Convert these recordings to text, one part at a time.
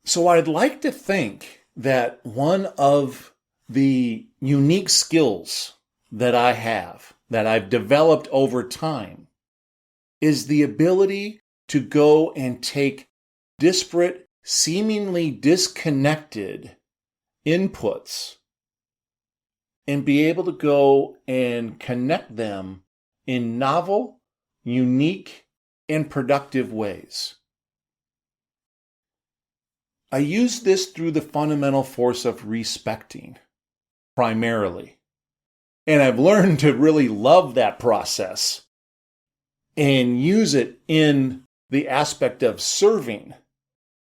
So I'd like to think that one of the unique skills that I have, that I've developed over time, is the ability to go and take disparate, seemingly disconnected inputs and be able to go and connect them in novel, unique, and productive ways. I use this through the fundamental force of respecting, primarily. And I've learned to really love that process and use it in the aspect of serving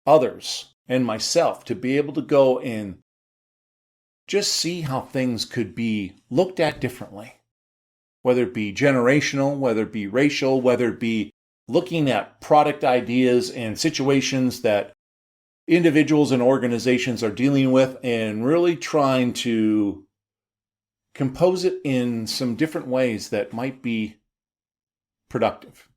others and myself to be able to go and just see how things could be looked at differently. Whether it be generational, whether it be racial, whether it be looking at product ideas and situations that individuals and organizations are dealing with and really trying to compose it in some different ways that might be productive.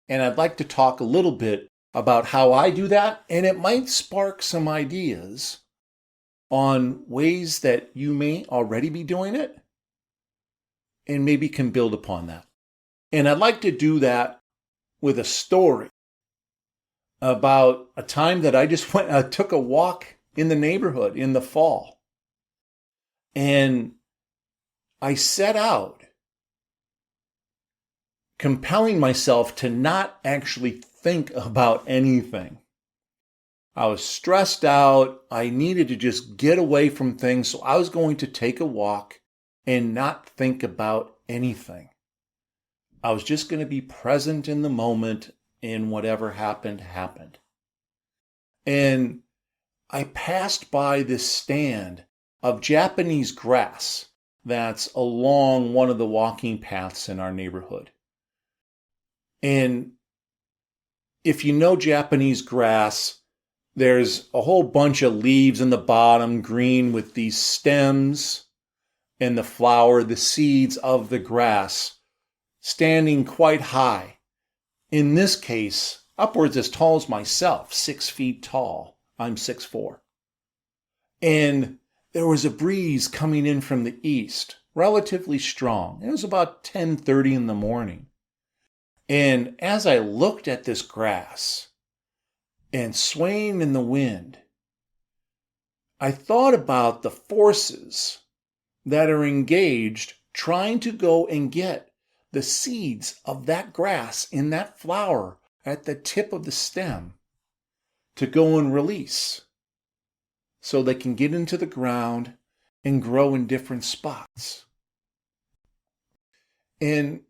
And I'd like to talk a little bit about how I do that, and it might spark some ideas on ways that you may already be doing it and maybe can build upon that. And I'd like to do that with a story about a time that I just took a walk in the neighborhood in the fall. And I set out compelling myself to not actually think about anything. I was stressed out. I needed to just get away from things. So I was going to take a walk and not think about anything. I was just going to be present in the moment, and whatever happened, happened. And I passed by this stand of Japanese grass that's along one of the walking paths in our neighborhood. And if you know Japanese grass, there's a whole bunch of leaves in the bottom, green, with these stems and the flower, the seeds of the grass, standing quite high. In this case, upwards as tall as myself, 6 feet tall. I'm 6'4". And there was a breeze coming in from the east, relatively strong. It was about 10:30 in the morning. And as I looked at this grass and swaying in the wind, I thought about the forces that are engaged trying to go and get the seeds of that grass in that flower at the tip of the stem to go and release so they can get into the ground and grow in different spots. And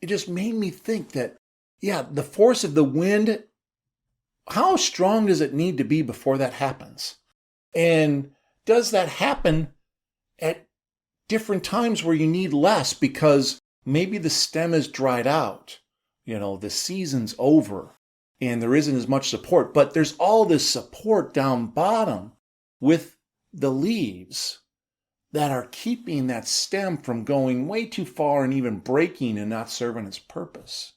it just made me think that, the force of the wind, how strong does it need to be before that happens? And does that happen at different times where you need less because maybe the stem is dried out, the season's over and there isn't as much support, but there's all this support down bottom with the leaves that are keeping that stem from going way too far and even breaking and not serving its purpose.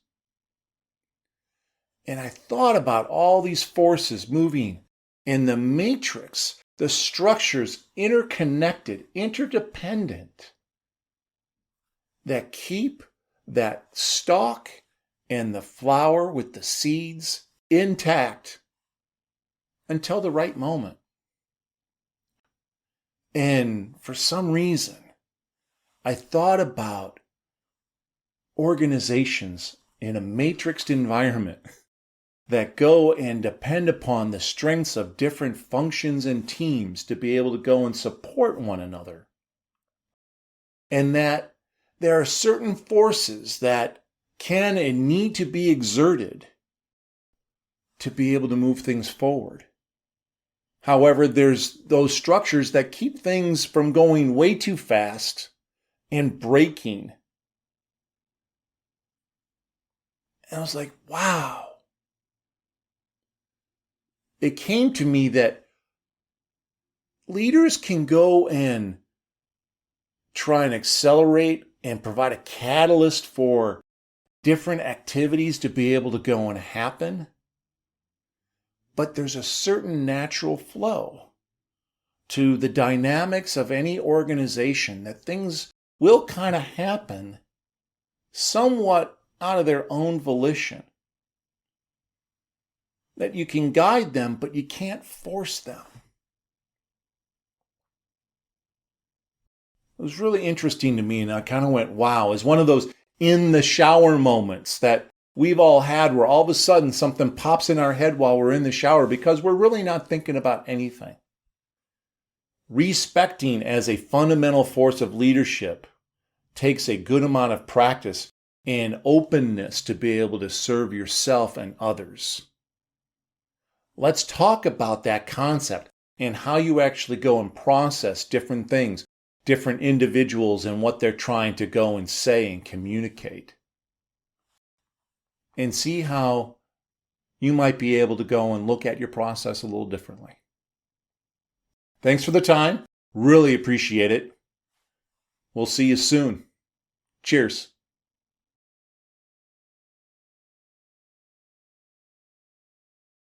And I thought about all these forces moving in the matrix, the structures interconnected, interdependent, that keep that stalk and the flower with the seeds intact until the right moment. And for some reason, I thought about organizations in a matrixed environment that go and depend upon the strengths of different functions and teams to be able to go and support one another. And that there are certain forces that can and need to be exerted to be able to move things forward. However, there's those structures that keep things from going way too fast and breaking. And I was like, wow. It came to me that leaders can go and try and accelerate and provide a catalyst for different activities to be able to go and happen. but there's a certain natural flow to the dynamics of any organization that things will kind of happen somewhat out of their own volition. That you can guide them, but you can't force them. It was really interesting to me, and I kind of went, wow. It's one of those in the shower moments that we've all had where all of a sudden something pops in our head while we're in the shower because we're really not thinking about anything. Respecting as a fundamental force of leadership takes a good amount of practice and openness to be able to serve yourself and others. Let's talk about that concept and how you actually go and process different things, different individuals and what they're trying to go and say and communicate. And see how you might be able to go and look at your process a little differently. Thanks for the time. Really appreciate it. We'll see you soon. Cheers.